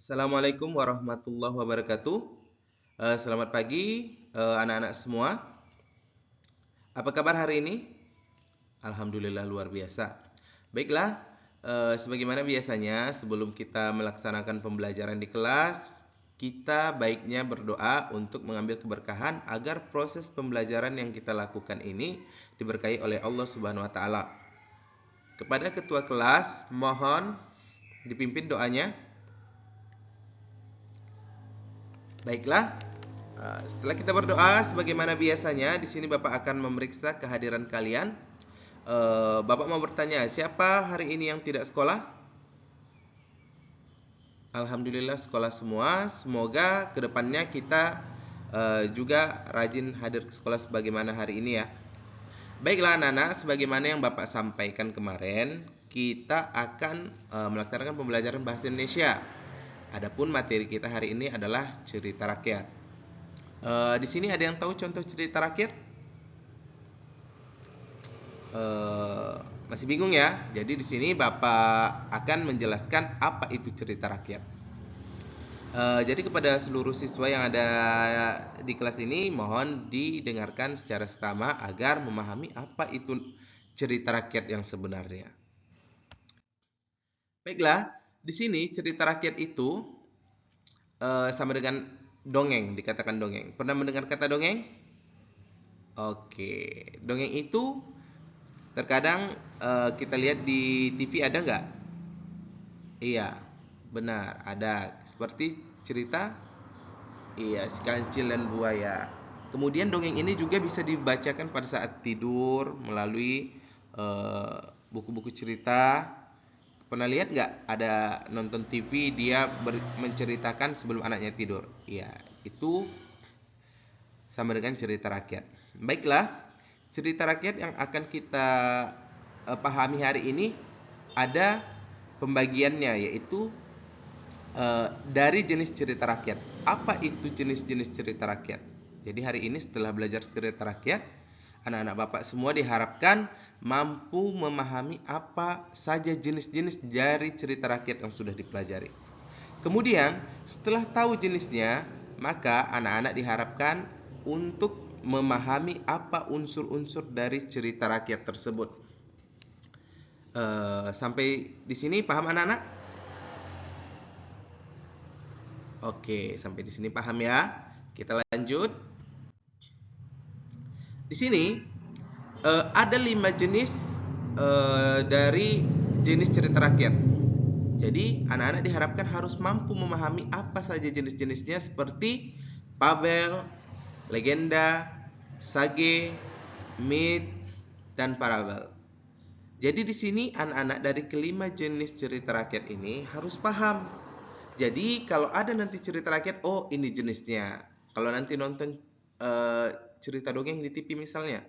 Assalamualaikum warahmatullahi wabarakatuh. Selamat pagi anak-anak semua. Apa kabar hari ini? Alhamdulillah luar biasa. Baiklah, sebagaimana biasanya sebelum kita melaksanakan pembelajaran di kelas, kita baiknya berdoa untuk mengambil keberkahan agar proses pembelajaran yang kita lakukan ini diberkahi oleh Allah Subhanahu wa taala. Kepada ketua kelas, mohon dipimpin doanya. Baiklah, setelah kita berdoa, sebagaimana biasanya, di sini Bapak akan memeriksa kehadiran kalian. Bapak mau bertanya, siapa hari ini yang tidak sekolah? Alhamdulillah sekolah semua. Semoga kedepannya kita juga rajin hadir ke sekolah sebagaimana hari ini ya. Baiklah anak-anak, sebagaimana yang Bapak sampaikan kemarin, kita akan melaksanakan pembelajaran bahasa Indonesia. Adapun materi kita hari ini adalah cerita rakyat. Di sini ada yang tahu contoh cerita rakyat? Masih bingung ya? Jadi di sini Bapak akan menjelaskan apa itu cerita rakyat. Jadi kepada seluruh siswa yang ada di kelas ini, mohon didengarkan secara seksama agar memahami apa itu cerita rakyat yang sebenarnya. Baiklah, di sini cerita rakyat itu sama dengan dongeng, dikatakan dongeng. Pernah mendengar kata dongeng? Oke, dongeng itu terkadang kita lihat di TV ada nggak? Iya, benar, ada. Seperti cerita, iya, si kancil dan buaya. Kemudian dongeng ini juga bisa dibacakan pada saat tidur melalui buku-buku cerita. Pernah lihat nggak ada nonton TV dia menceritakan sebelum anaknya tidur? Iya, itu sama dengan cerita rakyat. Baiklah, cerita rakyat yang akan kita pahami hari ini ada pembagiannya, yaitu dari jenis cerita rakyat. Apa itu jenis-jenis cerita rakyat? Jadi hari ini setelah belajar cerita rakyat, anak-anak Bapak semua diharapkan mampu memahami apa saja jenis-jenis dari cerita rakyat yang sudah dipelajari. Kemudian, setelah tahu jenisnya, maka anak-anak diharapkan untuk memahami apa unsur-unsur dari cerita rakyat tersebut. Sampai di sini paham anak-anak? Oke, sampai di sini paham ya. Kita lanjut. Di sini ada 5 jenis dari jenis cerita rakyat. Jadi anak-anak diharapkan harus mampu memahami apa saja jenis-jenisnya seperti fabel, legenda, sage, myth, dan parabel. Jadi di sini anak-anak dari kelima jenis cerita rakyat ini harus paham. Jadi kalau ada nanti cerita rakyat, oh ini jenisnya. Kalau nanti nonton cerita dongeng di TV misalnya,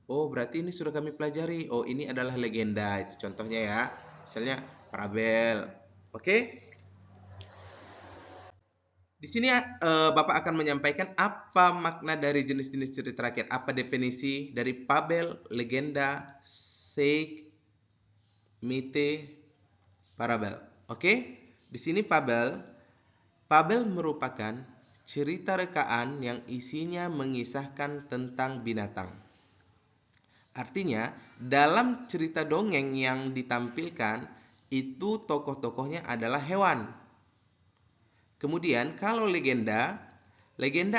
oh berarti ini sudah kami pelajari. Oh ini adalah legenda, itu contohnya ya. Misalnya parabel. Oke? Di sini Bapak akan menyampaikan apa makna dari jenis-jenis cerita rakyat, apa definisi dari fabel, legenda, sage, mythe, parabel. Oke? Di sini fabel merupakan cerita rekaan yang isinya mengisahkan tentang binatang. Artinya, dalam cerita dongeng yang ditampilkan itu tokoh-tokohnya adalah hewan. Kemudian kalau legenda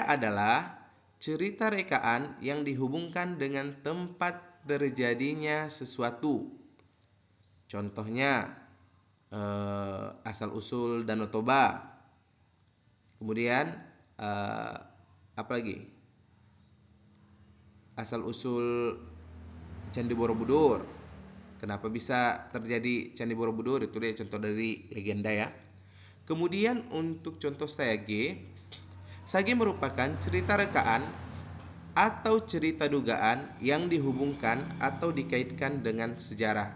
adalah cerita rekaan yang dihubungkan dengan tempat terjadinya sesuatu. Contohnya asal usul Danau Toba. Kemudian apa lagi? Asal usul Candi Borobudur. Kenapa bisa terjadi Candi Borobudur? Itu dia contoh dari legenda ya. Kemudian untuk contoh sage merupakan cerita rekaan atau cerita dugaan yang dihubungkan atau dikaitkan dengan sejarah.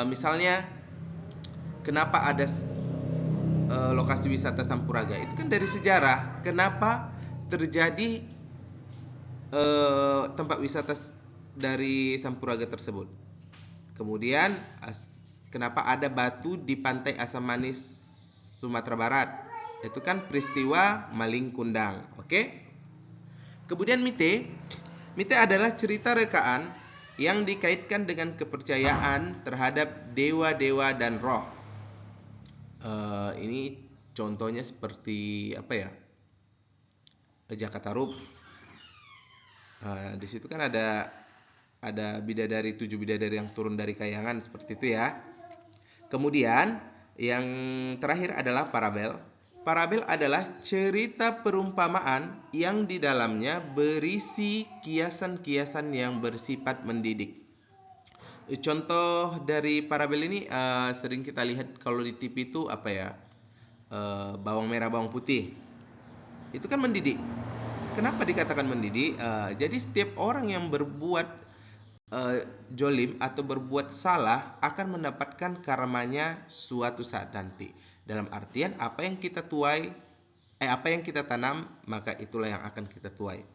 Misalnya, kenapa ada lokasi wisata Sampuraga? Itu kan dari sejarah. Kenapa terjadi tempat wisata dari Sampuraga tersebut? Kemudian kenapa ada batu di pantai Asam Manis Sumatera Barat. Itu kan peristiwa maling kundang. Oke? Kemudian mite adalah cerita rekaan yang dikaitkan dengan kepercayaan terhadap dewa-dewa dan roh. Ini contohnya seperti apa ya? Jakatarup. Di situ kan ada bidadari, 7 bidadari yang turun dari kayangan seperti itu ya. Kemudian yang terakhir adalah parabel. Parabel adalah cerita perumpamaan yang di dalamnya berisi kiasan-kiasan yang bersifat mendidik. Contoh dari parabel ini sering kita lihat kalau di TV itu apa ya? Bawang merah, bawang putih. Itu kan mendidik. Kenapa dikatakan mendidik? Jadi setiap orang yang berbuat jolim atau berbuat salah akan mendapatkan karmanya suatu saat nanti. Dalam artian apa yang kita tuai, apa yang kita tanam, maka itulah yang akan kita tuai.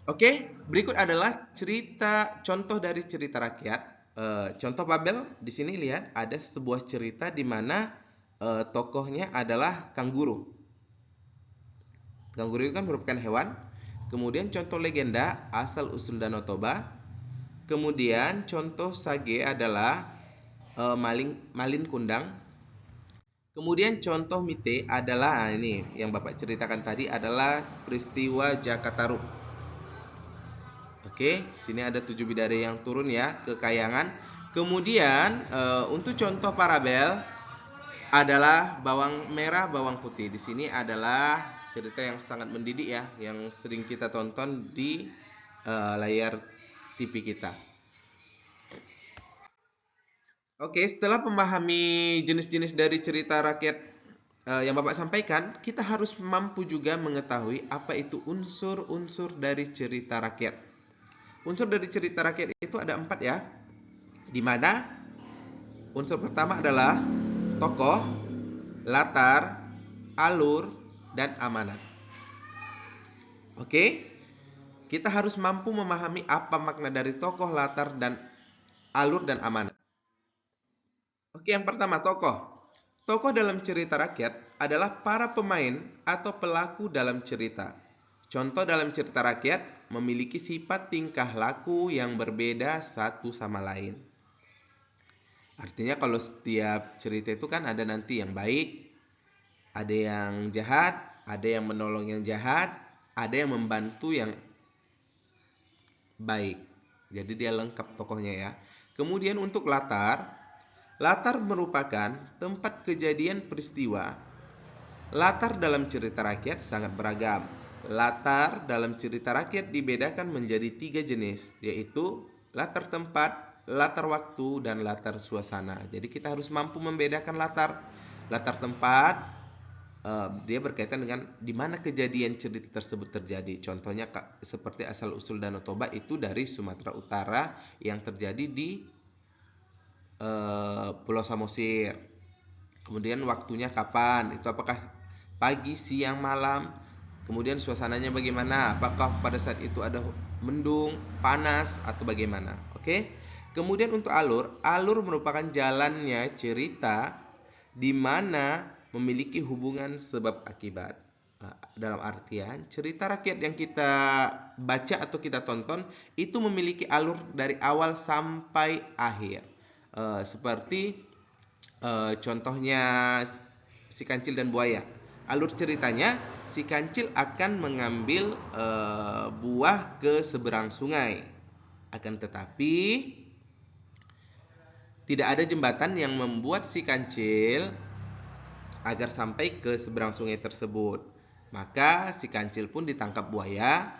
Oke, berikut adalah contoh dari cerita rakyat. Contoh Babel di sini lihat ada sebuah cerita di mana tokohnya adalah kanguru. Kanguru itu kan merupakan hewan. Kemudian contoh legenda asal usul Danau Toba. Kemudian contoh sage adalah malin kundang. Kemudian contoh mite adalah ini yang Bapak ceritakan tadi adalah peristiwa Jakatarup. Oke, sini ada 7 bidadari yang turun ya ke kayangan. Kemudian untuk contoh parabel adalah bawang merah, bawang putih. Di sini adalah cerita yang sangat mendidik ya, yang sering kita tonton di layar TV kita. Oke, setelah memahami jenis-jenis dari cerita rakyat yang Bapak sampaikan, kita harus mampu juga mengetahui apa itu unsur-unsur dari cerita rakyat. Unsur dari cerita rakyat itu ada 4 ya, di mana unsur pertama adalah tokoh, latar, alur, dan amanat. Oke, kita harus mampu memahami apa makna dari tokoh, latar, dan alur dan amanat. Oke, yang pertama tokoh. Tokoh dalam cerita rakyat adalah para pemain atau pelaku dalam cerita. Contoh dalam cerita rakyat memiliki sifat tingkah laku yang berbeda satu sama lain. Artinya kalau setiap cerita itu kan ada nanti yang baik, ada yang jahat, ada yang menolong yang jahat, ada yang membantu yang baik. Jadi dia lengkap tokohnya ya. Kemudian untuk latar merupakan tempat kejadian peristiwa. Latar dalam cerita rakyat sangat beragam. Latar dalam cerita rakyat dibedakan menjadi 3 jenis, yaitu latar tempat, latar waktu, dan latar suasana. Jadi kita harus mampu membedakan latar. Latar tempat, dia berkaitan dengan di mana kejadian cerita tersebut terjadi. Contohnya seperti asal usul Danau Toba itu dari Sumatera Utara yang terjadi di Pulau Samosir. Kemudian waktunya kapan? Itu apakah pagi, siang, malam? Kemudian suasananya bagaimana? Apakah pada saat itu ada mendung, panas, atau bagaimana? Oke. Kemudian untuk alur merupakan jalannya cerita di mana memiliki hubungan sebab akibat. Dalam artian cerita rakyat yang kita baca atau kita tonton itu memiliki alur dari awal sampai akhir. Seperti contohnya si kancil dan buaya. Alur ceritanya si kancil akan mengambil buah ke seberang sungai. Akan tetapi tidak ada jembatan yang membuat si kancil agar sampai ke seberang sungai tersebut. Maka si kancil pun ditangkap buaya.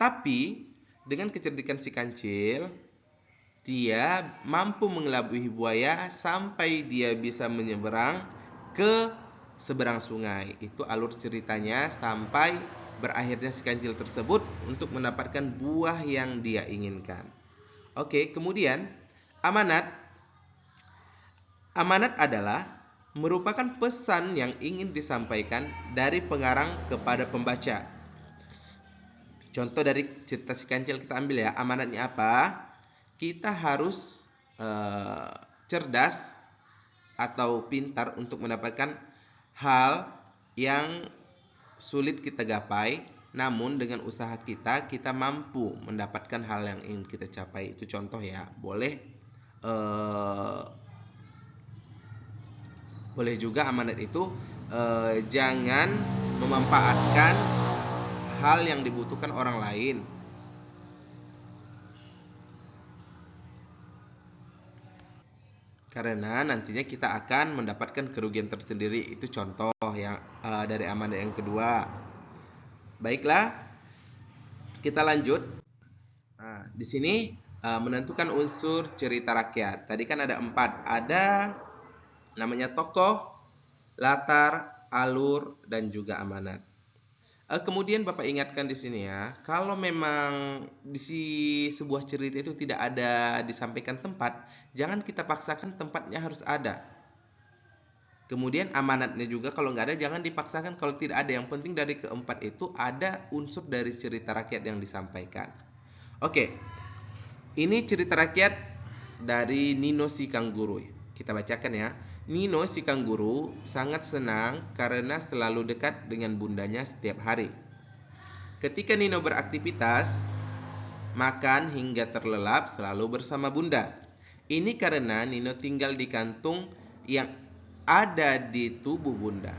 Tapi dengan kecerdikan si kancil, dia mampu mengelabui buaya sampai dia bisa menyeberang ke seberang sungai. Itu alur ceritanya sampai berakhirnya si kancil tersebut untuk mendapatkan buah yang dia inginkan. Oke, kemudian amanat. Amanat adalah merupakan pesan yang ingin disampaikan dari pengarang kepada pembaca. Contoh dari cerita si kancil kita ambil ya. Amanatnya apa? Kita harus cerdas, atau pintar untuk mendapatkan hal yang sulit kita gapai, namun dengan usaha kita mampu mendapatkan hal yang ingin kita capai. Itu contoh ya. Boleh juga amanat itu jangan memanfaatkan hal yang dibutuhkan orang lain, karena nantinya kita akan mendapatkan kerugian tersendiri. Itu contoh yang dari amanat yang kedua. Baiklah, kita lanjut. Nah, di sini menentukan unsur cerita rakyat. Tadi kan ada 4. Ada namanya tokoh, latar, alur, dan juga amanat. Kemudian Bapak ingatkan di sini ya, kalau memang di sebuah cerita itu tidak ada disampaikan tempat, jangan kita paksakan tempatnya harus ada. Kemudian amanatnya juga kalau nggak ada jangan dipaksakan kalau tidak ada. Yang penting dari keempat itu ada unsur dari cerita rakyat yang disampaikan. Oke, ini cerita rakyat dari Nino si Kanguru. Kita bacakan ya. Nino si Kanguru sangat senang karena selalu dekat dengan bundanya setiap hari. Ketika Nino beraktivitas, makan hingga terlelap selalu bersama bunda. Ini karena Nino tinggal di kantung yang ada di tubuh bunda.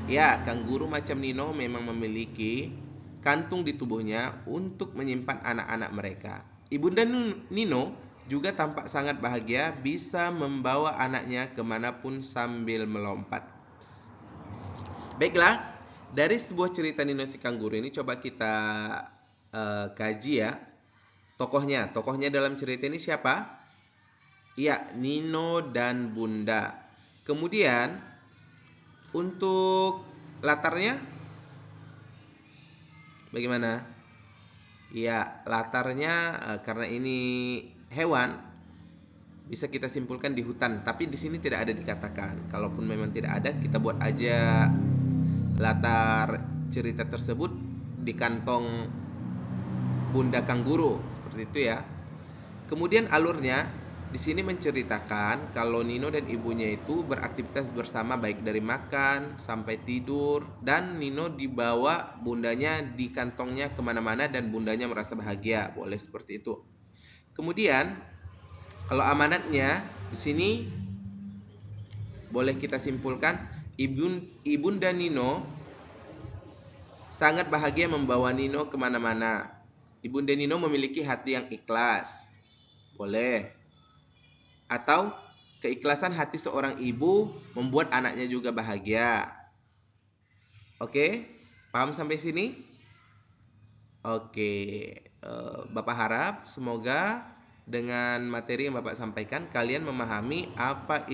Ya, kanguru macam Nino memang memiliki kantung di tubuhnya untuk menyimpan anak-anak mereka. Ibunda Nino juga tampak sangat bahagia bisa membawa anaknya kemanapun sambil melompat. Baiklah, dari sebuah cerita Nino si Kanguru ini coba kita kaji ya. Tokohnya dalam cerita ini siapa? Iya, Nino dan Bunda. Kemudian untuk latarnya bagaimana? Ya, latarnya karena ini hewan, bisa kita simpulkan di hutan. Tapi di sini tidak ada dikatakan. Kalaupun memang tidak ada, kita buat aja latar cerita tersebut di kantong bunda kanguru, seperti itu ya. Kemudian alurnya di sini menceritakan kalau Nino dan ibunya itu beraktivitas bersama baik dari makan sampai tidur, dan Nino dibawa bundanya di kantongnya kemana-mana dan bundanya merasa bahagia. Boleh seperti itu. Kemudian kalau amanatnya di sini boleh kita simpulkan ibunda Nino sangat bahagia membawa Nino kemana-mana. Ibunda Nino memiliki hati yang ikhlas. Boleh. Atau keikhlasan hati seorang ibu membuat anaknya juga bahagia. Oke, paham sampai sini? Oke, Bapak harap semoga dengan materi yang Bapak sampaikan kalian memahami apa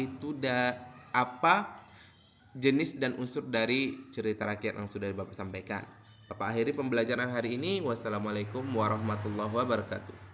jenis dan unsur dari cerita rakyat yang sudah Bapak sampaikan. Bapak akhiri pembelajaran hari ini. Wassalamualaikum warahmatullahi wabarakatuh.